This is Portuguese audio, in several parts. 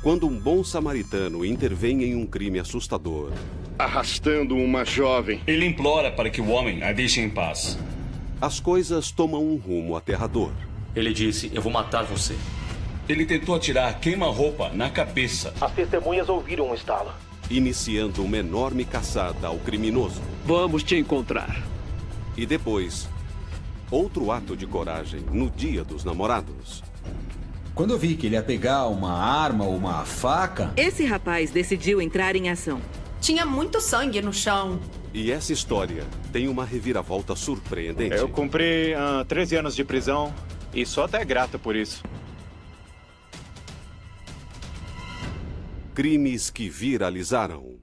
Quando um bom samaritano intervém em um crime assustador, arrastando uma jovem, ele implora para que o homem a deixe em paz. As coisas tomam um rumo aterrador. Ele disse, eu vou matar você. Ele tentou atirar queima-roupa na cabeça. As testemunhas ouviram um estalo. Iniciando uma enorme caçada ao criminoso. Vamos te encontrar. E depois, outro ato de coragem no Dia dos Namorados. Quando eu vi que ele ia pegar uma arma ou uma faca... Esse rapaz decidiu entrar em ação. Tinha muito sangue no chão. E essa história tem uma reviravolta surpreendente. Eu cumpri 13 anos de prisão e sou até grato por isso. Crimes que viralizaram.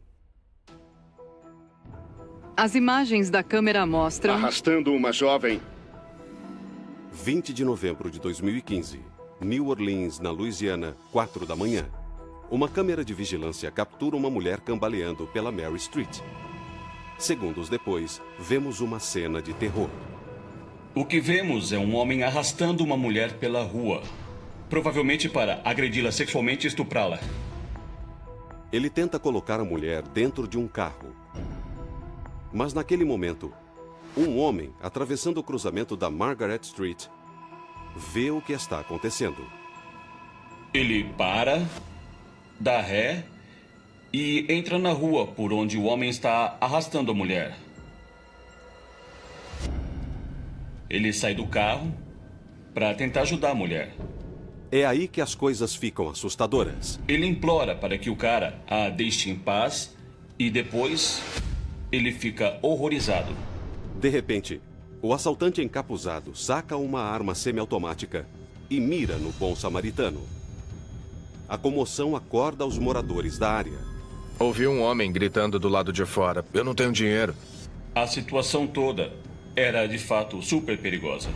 As imagens da câmera mostram... arrastando uma jovem. 20 de novembro de 2015. New Orleans, na Louisiana, 4 da manhã. Uma câmera de vigilância captura uma mulher cambaleando pela Mary Street. Segundos depois, vemos uma cena de terror. O que vemos é um homem arrastando uma mulher pela rua. Provavelmente para agredi-la sexualmente e estuprá-la. Ele tenta colocar a mulher dentro de um carro. Mas naquele momento, um homem, atravessando o cruzamento da Margaret Street, vê o que está acontecendo. Ele para, dá ré e entra na rua por onde o homem está arrastando a mulher. Ele sai do carro para tentar ajudar a mulher. É aí que as coisas ficam assustadoras. Ele implora para que o cara a deixe em paz e depois ele fica horrorizado. De repente, o assaltante encapuzado saca uma arma semiautomática e mira no bom samaritano. A comoção acorda os moradores da área. Ouvi um homem gritando do lado de fora, eu não tenho dinheiro. A situação toda era de fato super perigosa.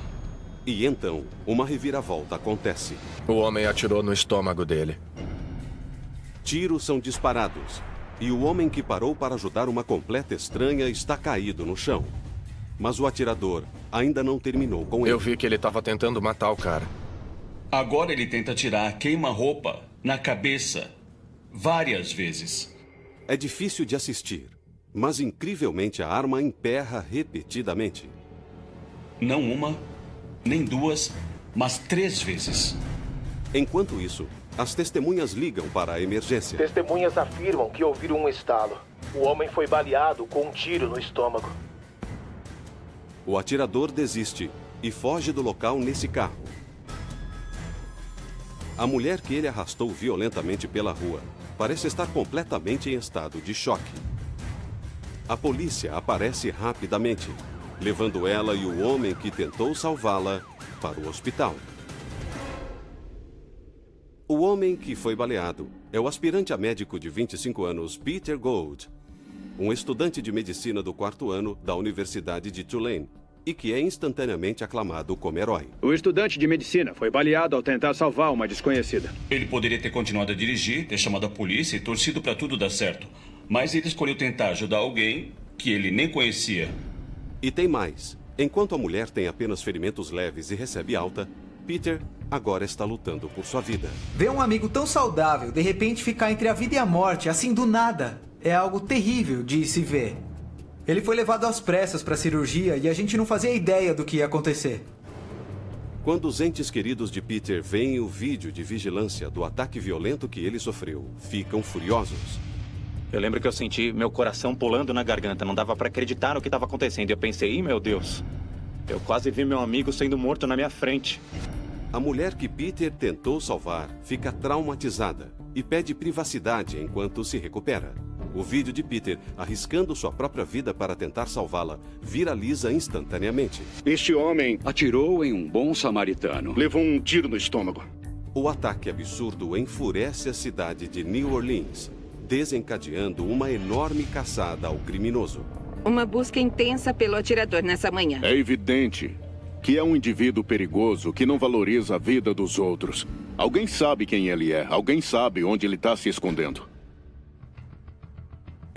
E então, uma reviravolta acontece. O homem atirou no estômago dele. Tiros são disparados e o homem que parou para ajudar uma completa estranha está caído no chão. Mas o atirador ainda não terminou com ele. Eu vi que ele estava tentando matar o cara. Agora ele tenta atirar queima-roupa na cabeça várias vezes. É difícil de assistir, mas incrivelmente a arma emperra repetidamente. Não uma, nem duas, mas 3 vezes. Enquanto isso, as testemunhas ligam para a emergência. Testemunhas afirmam que ouviram um estalo. O homem foi baleado com um tiro no estômago. O atirador desiste e foge do local nesse carro. A mulher que ele arrastou violentamente pela rua parece estar completamente em estado de choque. A polícia aparece rapidamente, levando ela e o homem que tentou salvá-la para o hospital. O homem que foi baleado é o aspirante a médico de 25 anos Peter Gould, um estudante de medicina do 4º ano da Universidade de Tulane, e que é instantaneamente aclamado como herói. O estudante de medicina foi baleado ao tentar salvar uma desconhecida. Ele poderia ter continuado a dirigir, ter chamado a polícia e torcido para tudo dar certo. Mas ele escolheu tentar ajudar alguém que ele nem conhecia. E tem mais. Enquanto a mulher tem apenas ferimentos leves e recebe alta, Peter agora está lutando por sua vida. Ver um amigo tão saudável de repente ficar entre a vida e a morte, assim do nada, é algo terrível de se ver. Ele foi levado às pressas para a cirurgia e a gente não fazia ideia do que ia acontecer. Quando os entes queridos de Peter veem o vídeo de vigilância do ataque violento que ele sofreu, ficam furiosos. Eu lembro que eu senti meu coração pulando na garganta. Não dava para acreditar no que estava acontecendo. Eu pensei, meu Deus, eu quase vi meu amigo sendo morto na minha frente. A mulher que Peter tentou salvar fica traumatizada e pede privacidade enquanto se recupera. O vídeo de Peter arriscando sua própria vida para tentar salvá-la viraliza instantaneamente. Este homem atirou em um bom samaritano. Levou um tiro no estômago. O ataque absurdo enfurece a cidade de New Orleans, desencadeando uma enorme caçada ao criminoso. Uma busca intensa pelo atirador nessa manhã. É evidente que é um indivíduo perigoso que não valoriza a vida dos outros. Alguém sabe quem ele é. Alguém sabe onde ele está se escondendo.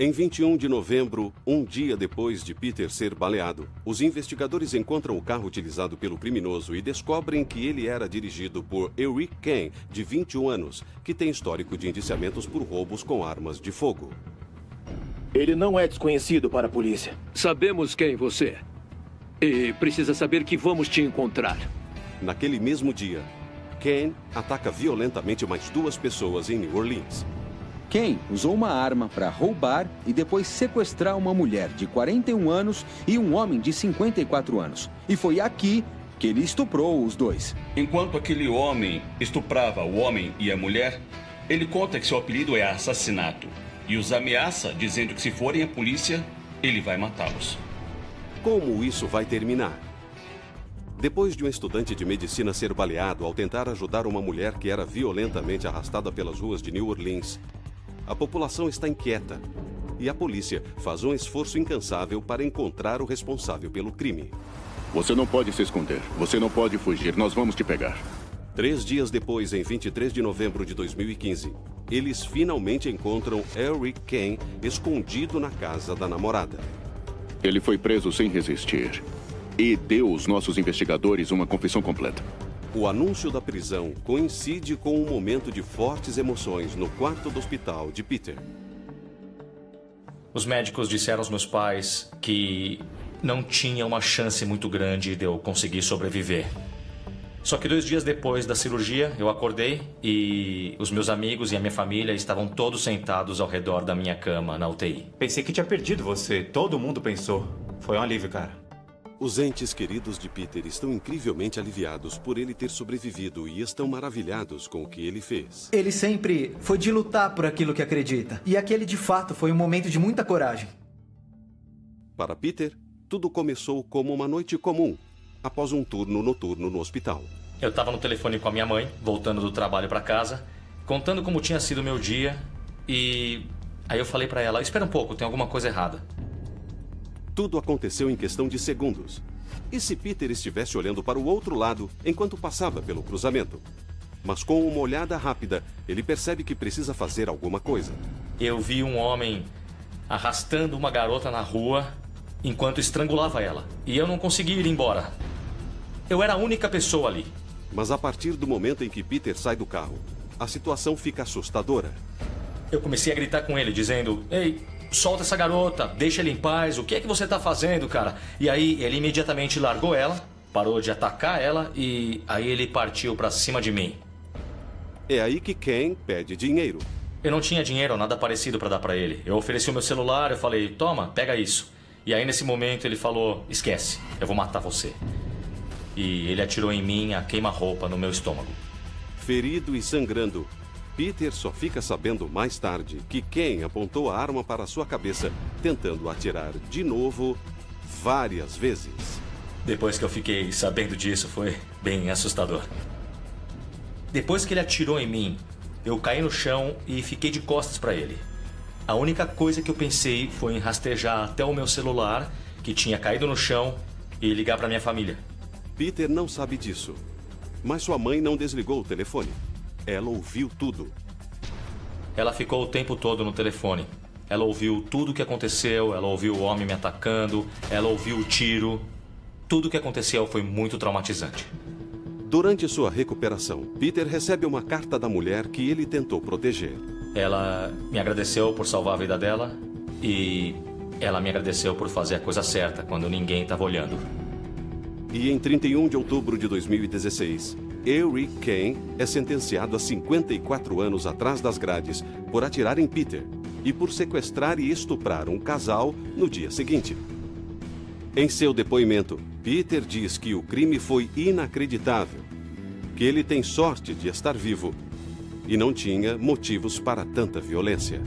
Em 21 de novembro, um dia depois de Peter ser baleado, os investigadores encontram o carro utilizado pelo criminoso e descobrem que ele era dirigido por Eric Kane, de 21 anos, que tem histórico de indiciamentos por roubos com armas de fogo. Ele não é desconhecido para a polícia. Sabemos quem você é. E precisa saber que vamos te encontrar. Naquele mesmo dia, Kane ataca violentamente mais 2 pessoas em New Orleans. Kane usou uma arma para roubar e depois sequestrar uma mulher de 41 anos e um homem de 54 anos. E foi aqui que ele estuprou os 2. Enquanto aquele homem estuprava o homem e a mulher, ele conta que seu apelido é assassinato e os ameaça dizendo que se forem a polícia, ele vai matá-los. Como isso vai terminar? Depois de um estudante de medicina ser baleado ao tentar ajudar uma mulher que era violentamente arrastada pelas ruas de New Orleans, a população está inquieta e a polícia faz um esforço incansável para encontrar o responsável pelo crime. Você não pode se esconder. Você não pode fugir. Nós vamos te pegar. 3 dias depois, em 23 de novembro de 2015, eles finalmente encontram Eric Kane escondido na casa da namorada. Ele foi preso sem resistir e deu aos nossos investigadores uma confissão completa. O anúncio da prisão coincide com um momento de fortes emoções no quarto do hospital de Peter. Os médicos disseram aos meus pais que não tinha uma chance muito grande de eu conseguir sobreviver. Só que 2 dias depois da cirurgia, eu acordei e os meus amigos e a minha família estavam todos sentados ao redor da minha cama na UTI. Pensei que tinha perdido você. Todo mundo pensou. Foi um alívio, cara. Os entes queridos de Peter estão incrivelmente aliviados por ele ter sobrevivido e estão maravilhados com o que ele fez. Ele sempre foi de lutar por aquilo que acredita. E aquele, de fato, foi um momento de muita coragem. Para Peter, tudo começou como uma noite comum, após um turno noturno no hospital. Eu estava no telefone com a minha mãe, voltando do trabalho para casa, contando como tinha sido o meu dia, e aí eu falei para ela, espera um pouco, tem alguma coisa errada. Tudo aconteceu em questão de segundos. E se Peter estivesse olhando para o outro lado enquanto passava pelo cruzamento? Mas com uma olhada rápida, ele percebe que precisa fazer alguma coisa. Eu vi um homem arrastando uma garota na rua enquanto estrangulava ela. E eu não consegui ir embora. Eu era a única pessoa ali. Mas a partir do momento em que Peter sai do carro, a situação fica assustadora. Eu comecei a gritar com ele, dizendo, ei, solta essa garota, deixa ele em paz, o que é que você tá fazendo, cara? E aí ele imediatamente largou ela, parou de atacar ela e aí ele partiu pra cima de mim. É aí que Kane pede dinheiro. Eu não tinha dinheiro ou nada parecido pra dar pra ele. Eu ofereci o meu celular, eu falei, toma, pega isso. E aí nesse momento ele falou, esquece, eu vou matar você. E ele atirou em mim a queima-roupa no meu estômago. Ferido e sangrando, Peter só fica sabendo mais tarde que Kane apontou a arma para sua cabeça, tentando atirar de novo várias vezes. Depois que eu fiquei sabendo disso, foi bem assustador. Depois que ele atirou em mim, eu caí no chão e fiquei de costas para ele. A única coisa que eu pensei foi em rastejar até o meu celular, que tinha caído no chão, e ligar para minha família. Peter não sabe disso, mas sua mãe não desligou o telefone. Ela ouviu tudo. Ela ficou o tempo todo no telefone. Ela ouviu tudo o que aconteceu, ela ouviu o homem me atacando, ela ouviu o tiro. Tudo o que aconteceu foi muito traumatizante. Durante sua recuperação, Peter recebe uma carta da mulher que ele tentou proteger. Ela me agradeceu por salvar a vida dela e ela me agradeceu por fazer a coisa certa quando ninguém estava olhando. E em 31 de outubro de 2016, Eric Kane é sentenciado a 54 anos atrás das grades por atirar em Peter e por sequestrar e estuprar um casal no dia seguinte. Em seu depoimento, Peter diz que o crime foi inacreditável, que ele tem sorte de estar vivo e não tinha motivos para tanta violência.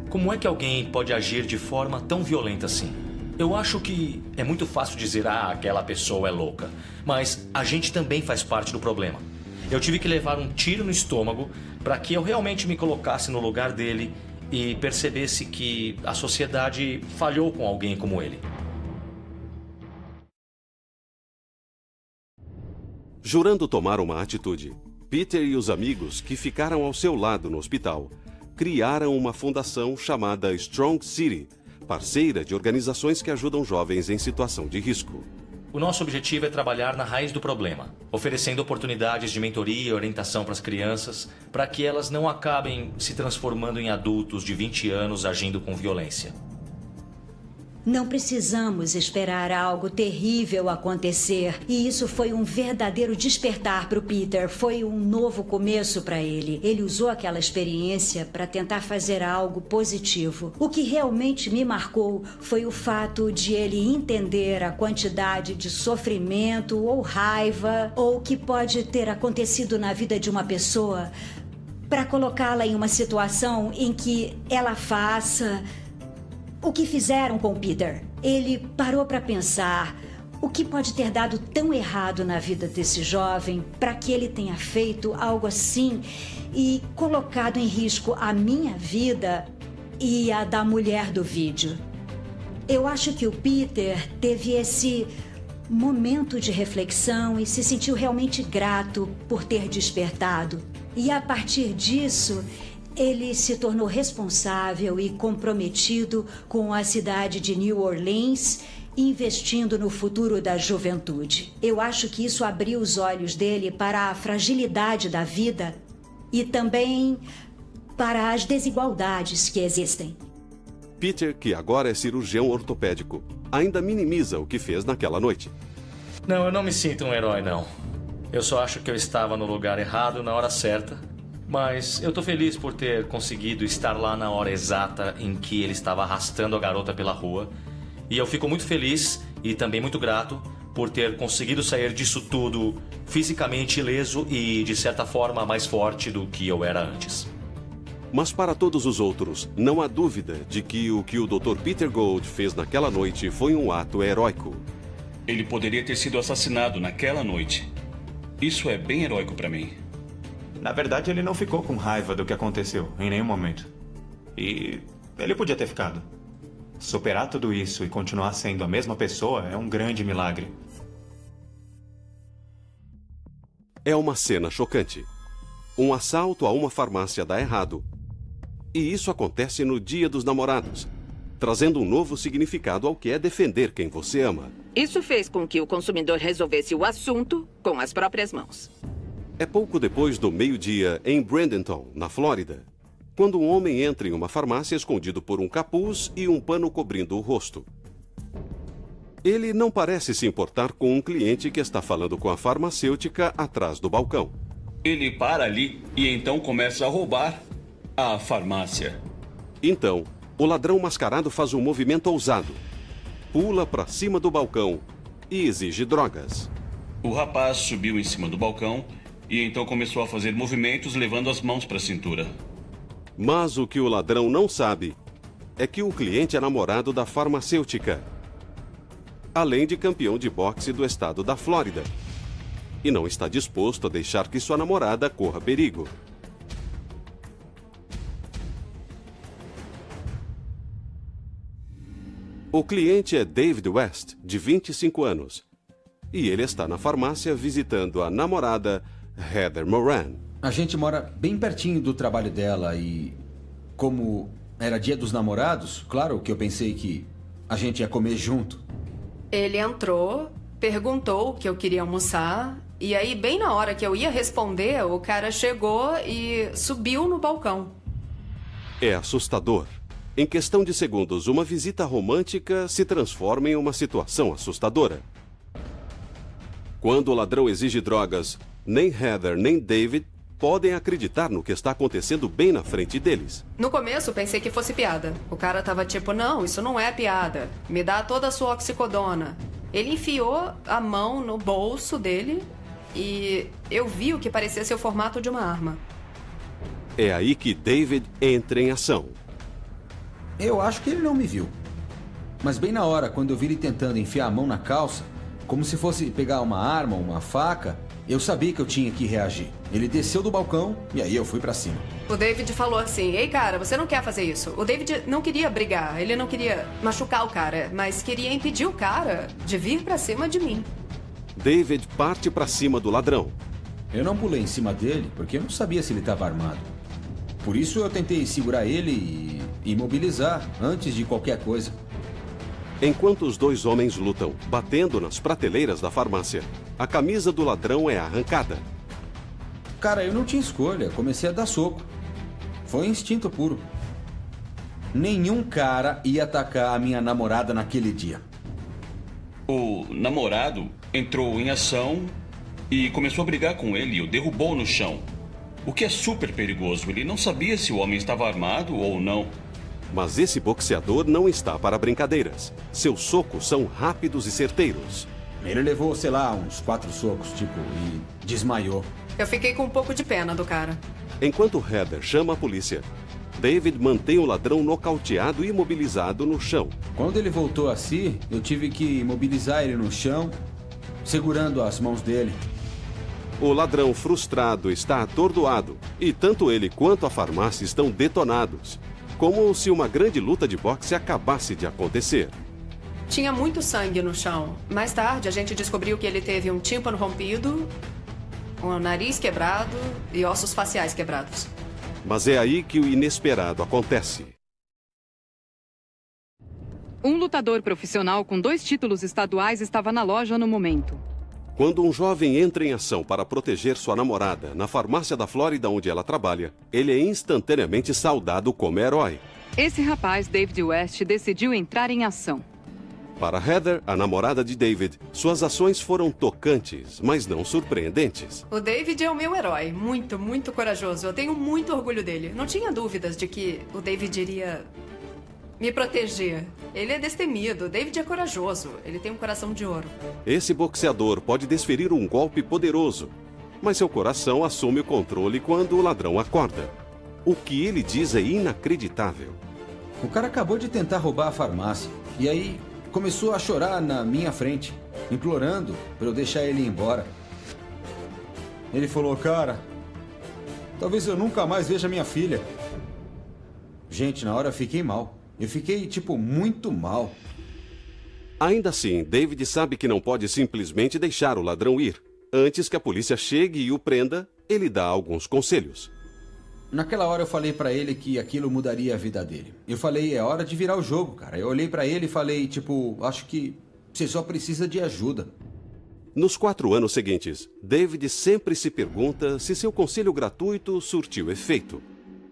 Como é que alguém pode agir de forma tão violenta assim? Eu acho que é muito fácil dizer, aquela pessoa é louca. Mas a gente também faz parte do problema. Eu tive que levar um tiro no estômago para que eu realmente me colocasse no lugar dele e percebesse que a sociedade falhou com alguém como ele. Jurando tomar uma atitude, Peter e os amigos que ficaram ao seu lado no hospital criaram uma fundação chamada Strong City, parceira de organizações que ajudam jovens em situação de risco. O nosso objetivo é trabalhar na raiz do problema, oferecendo oportunidades de mentoria e orientação para as crianças, para que elas não acabem se transformando em adultos de 20 anos agindo com violência. Não precisamos esperar algo terrível acontecer. E isso foi um verdadeiro despertar para o Peter. Foi um novo começo para ele. Ele usou aquela experiência para tentar fazer algo positivo. O que realmente me marcou foi o fato de ele entender a quantidade de sofrimento ou raiva ou que pode ter acontecido na vida de uma pessoa para colocá-la em uma situação em que ela faça o que fizeram com Peter. Ele parou para pensar o que pode ter dado tão errado na vida desse jovem para que ele tenha feito algo assim e colocado em risco a minha vida e a da mulher do vídeo. Eu acho que o Peter teve esse momento de reflexão e se sentiu realmente grato por ter despertado. E a partir disso, ele se tornou responsável e comprometido com a cidade de New Orleans, investindo no futuro da juventude. Eu acho que isso abriu os olhos dele para a fragilidade da vida e também para as desigualdades que existem. Peter, que agora é cirurgião ortopédico, ainda minimiza o que fez naquela noite. Não, eu não me sinto um herói, não. Eu só acho que eu estava no lugar errado na hora certa. Mas eu tô feliz por ter conseguido estar lá na hora exata em que ele estava arrastando a garota pela rua. E eu fico muito feliz e também muito grato por ter conseguido sair disso tudo fisicamente ileso e, de certa forma, mais forte do que eu era antes. Mas para todos os outros, não há dúvida de que o Dr. Peter Gould fez naquela noite foi um ato heróico. Ele poderia ter sido assassinado naquela noite. Isso é bem heróico para mim. Na verdade, ele não ficou com raiva do que aconteceu, em nenhum momento. E ele podia ter ficado. Superar tudo isso e continuar sendo a mesma pessoa é um grande milagre. É uma cena chocante. Um assalto a uma farmácia dá errado. E isso acontece no Dia dos Namorados, trazendo um novo significado ao que é defender quem você ama. Isso fez com que o consumidor resolvesse o assunto com as próprias mãos. É pouco depois do meio-dia em Bradenton, na Flórida, quando um homem entra em uma farmácia escondido por um capuz e um pano cobrindo o rosto. Ele não parece se importar com um cliente que está falando com a farmacêutica atrás do balcão. Ele para ali e então começa a roubar a farmácia. Então, o ladrão mascarado faz um movimento ousado. Pula para cima do balcão e exige drogas. O rapaz subiu em cima do balcão e então começou a fazer movimentos levando as mãos para a cintura. Mas o que o ladrão não sabe é que o cliente é namorado da farmacêutica, além de campeão de boxe do estado da Flórida, e não está disposto a deixar que sua namorada corra perigo. O cliente é David West, de 25 anos, e ele está na farmácia visitando a namorada Heather Moran. A gente mora bem pertinho do trabalho dela e, como era Dia dos Namorados, claro que eu pensei que a gente ia comer junto. Ele entrou, perguntou o que eu queria almoçar, e aí, bem na hora que eu ia responder, o cara chegou e subiu no balcão. É assustador. Em questão de segundos, uma visita romântica se transforma em uma situação assustadora. Quando o ladrão exige drogas, nem Heather nem David podem acreditar no que está acontecendo bem na frente deles. No começo, pensei que fosse piada. O cara tava tipo, não, isso não é piada. Me dá toda a sua oxicodona. Ele enfiou a mão no bolso dele e eu vi o que parecia ser o formato de uma arma. É aí que David entra em ação. Eu acho que ele não me viu. Mas bem na hora, quando eu vi ele tentando enfiar a mão na calça, como se fosse pegar uma arma ou uma faca, eu sabia que eu tinha que reagir. Ele desceu do balcão e aí eu fui pra cima. O David falou assim, ei cara, você não quer fazer isso. O David não queria brigar, ele não queria machucar o cara, mas queria impedir o cara de vir pra cima de mim. David parte pra cima do ladrão. Eu não pulei em cima dele porque eu não sabia se ele estava armado. Por isso eu tentei segurar ele e imobilizar antes de qualquer coisa. Enquanto os dois homens lutam, batendo nas prateleiras da farmácia, a camisa do ladrão é arrancada. Cara, eu não tinha escolha. Comecei a dar soco. Foi instinto puro. Nenhum cara ia atacar a minha namorada naquele dia. O namorado entrou em ação e começou a brigar com ele e o derrubou no chão. O que é super perigoso. Ele não sabia se o homem estava armado ou não. Mas esse boxeador não está para brincadeiras. Seus socos são rápidos e certeiros. Ele levou, sei lá, uns 4 socos, e desmaiou. Eu fiquei com um pouco de pena do cara. Enquanto Heather chama a polícia, David mantém o ladrão nocauteado e imobilizado no chão. Quando ele voltou a si, eu tive que imobilizar ele no chão, segurando as mãos dele. O ladrão frustrado está atordoado e tanto ele quanto a farmácia estão detonados, como se uma grande luta de boxe acabasse de acontecer. Tinha muito sangue no chão. Mais tarde, a gente descobriu que ele teve um tímpano rompido, um nariz quebrado e ossos faciais quebrados. Mas é aí que o inesperado acontece. Um lutador profissional com 2 títulos estaduais estava na loja no momento. Quando um jovem entra em ação para proteger sua namorada na farmácia da Flórida onde ela trabalha, ele é instantaneamente saudado como herói. Esse rapaz, David West, decidiu entrar em ação. Para Heather, a namorada de David, suas ações foram tocantes, mas não surpreendentes. O David é o meu herói. Muito, muito corajoso. Eu tenho muito orgulho dele. Não tinha dúvidas de que o David iria me proteger. Ele é destemido. O David é corajoso. Ele tem um coração de ouro. Esse boxeador pode desferir um golpe poderoso, mas seu coração assume o controle quando o ladrão acorda. O que ele diz é inacreditável. O cara acabou de tentar roubar a farmácia. E aí começou a chorar na minha frente, implorando para eu deixar ele ir embora. Ele falou, cara, talvez eu nunca mais veja minha filha. Gente, na hora eu fiquei mal. Eu fiquei, muito mal. Ainda assim, David sabe que não pode simplesmente deixar o ladrão ir. Antes que a polícia chegue e o prenda, ele dá alguns conselhos. Naquela hora eu falei pra ele que aquilo mudaria a vida dele. Eu falei, é hora de virar o jogo, cara. Eu olhei pra ele e falei, acho que você só precisa de ajuda. Nos 4 anos seguintes, David sempre se pergunta se seu conselho gratuito surtiu efeito.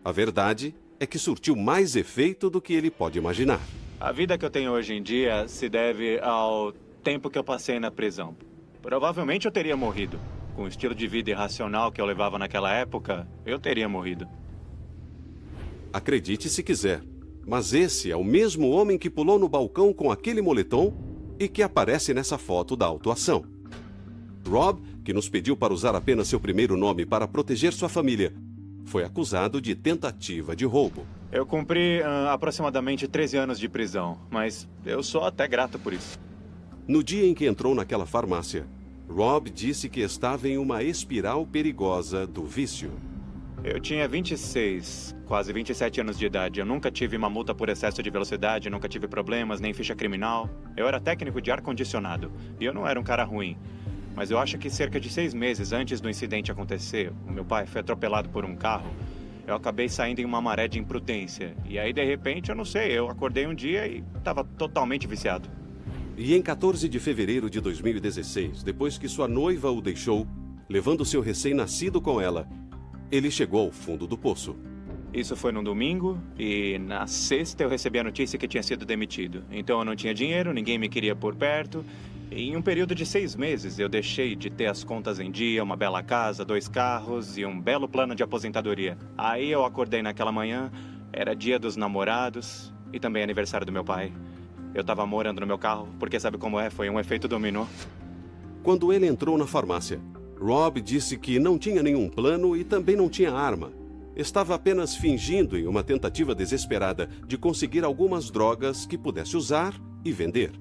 A verdade é que surtiu mais efeito do que ele pode imaginar. A vida que eu tenho hoje em dia se deve ao tempo que eu passei na prisão. Provavelmente eu teria morrido. Com o estilo de vida irracional que eu levava naquela época, eu teria morrido. Acredite se quiser, mas esse é o mesmo homem que pulou no balcão com aquele moletom e que aparece nessa foto da autuação. Rob, que nos pediu para usar apenas seu primeiro nome para proteger sua família, foi acusado de tentativa de roubo. Eu cumpri aproximadamente 13 anos de prisão, mas eu sou até grato por isso. No dia em que entrou naquela farmácia, Rob disse que estava em uma espiral perigosa do vício. Eu tinha 26, quase 27 anos de idade. Eu nunca tive uma multa por excesso de velocidade, nunca tive problemas, nem ficha criminal. Eu era técnico de ar-condicionado e eu não era um cara ruim. Mas eu acho que cerca de 6 meses antes do incidente acontecer, o meu pai foi atropelado por um carro. Eu acabei saindo em uma maré de imprudência. E aí, de repente, eu não sei, eu acordei um dia e estava totalmente viciado. E em 14 de fevereiro de 2016, depois que sua noiva o deixou, levando seu recém-nascido com ela, ele chegou ao fundo do poço. Isso foi num domingo e na sexta eu recebi a notícia que tinha sido demitido. Então eu não tinha dinheiro, ninguém me queria por perto. E em um período de 6 meses eu deixei de ter as contas em dia, uma bela casa, 2 carros e um belo plano de aposentadoria. Aí eu acordei naquela manhã, era dia dos namorados e também aniversário do meu pai. Eu estava morando no meu carro, porque sabe como é, foi um efeito dominó. Quando ele entrou na farmácia, Rob disse que não tinha nenhum plano e também não tinha arma. Estava apenas fingindo em uma tentativa desesperada de conseguir algumas drogas que pudesse usar e vender.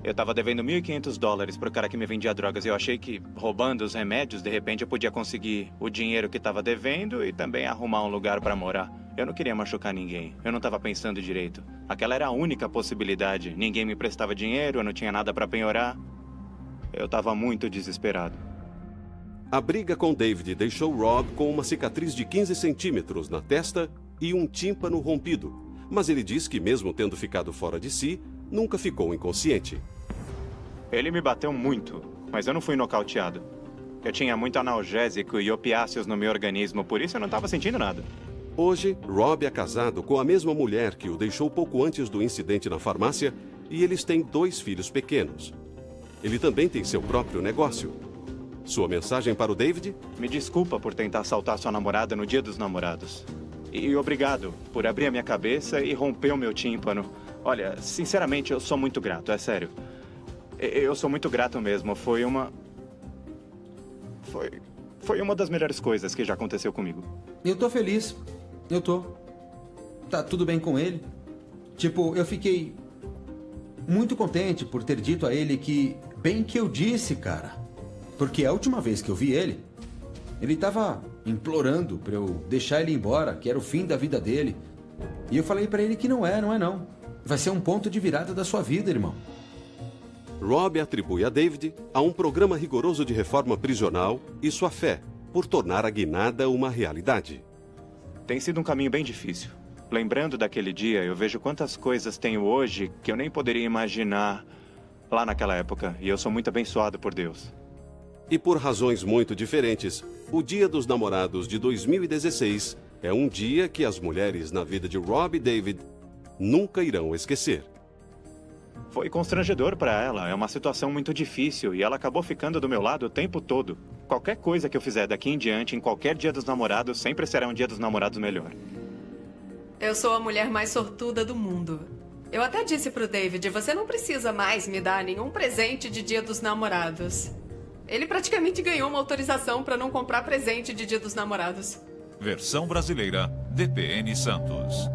Eu estava devendo $1.500 para o cara que me vendia drogas e eu achei que, roubando os remédios, de repente eu podia conseguir o dinheiro que estava devendo e também arrumar um lugar para morar. Eu não queria machucar ninguém, eu não estava pensando direito. Aquela era a única possibilidade. Ninguém me prestava dinheiro, eu não tinha nada para penhorar. Eu estava muito desesperado. A briga com David deixou Rob com uma cicatriz de 15 centímetros na testa e um tímpano rompido. Mas ele diz que, mesmo tendo ficado fora de si, nunca ficou inconsciente. Ele me bateu muito, mas eu não fui nocauteado. Eu tinha muito analgésico e opiáceos no meu organismo, por isso eu não estava sentindo nada. Hoje, Rob é casado com a mesma mulher que o deixou pouco antes do incidente na farmácia e eles têm 2 filhos pequenos. Ele também tem seu próprio negócio. Sua mensagem para o David? Me desculpa por tentar assaltar sua namorada no Dia dos Namorados. E obrigado por abrir a minha cabeça e romper o meu tímpano. Olha, sinceramente, eu sou muito grato, é sério. Eu sou muito grato mesmo. Foi uma das melhores coisas que já aconteceu comigo. Eu tô feliz. Eu tô. Tá tudo bem com ele. Tipo, eu fiquei muito contente por ter dito a ele que... Bem que eu disse, cara. Porque a última vez que eu vi ele, ele tava implorando pra eu deixar ele embora, que era o fim da vida dele. E eu falei pra ele que não é não. Vai ser um ponto de virada da sua vida, irmão. Rob atribui a David a um programa rigoroso de reforma prisional e sua fé por tornar a guinada uma realidade. Tem sido um caminho bem difícil. Lembrando daquele dia, eu vejo quantas coisas tenho hoje que eu nem poderia imaginar lá naquela época. E eu sou muito abençoado por Deus. E por razões muito diferentes, o Dia dos Namorados de 2016 é um dia que as mulheres na vida de Rob e David nunca irão esquecer. Foi constrangedor para ela, é uma situação muito difícil e ela acabou ficando do meu lado o tempo todo. Qualquer coisa que eu fizer daqui em diante, em qualquer Dia dos Namorados, sempre será um Dia dos Namorados melhor. Eu sou a mulher mais sortuda do mundo. Eu até disse pro David, você não precisa mais me dar nenhum presente de Dia dos Namorados. Ele praticamente ganhou uma autorização para não comprar presente de Dia dos Namorados. Versão brasileira, VPN Santos.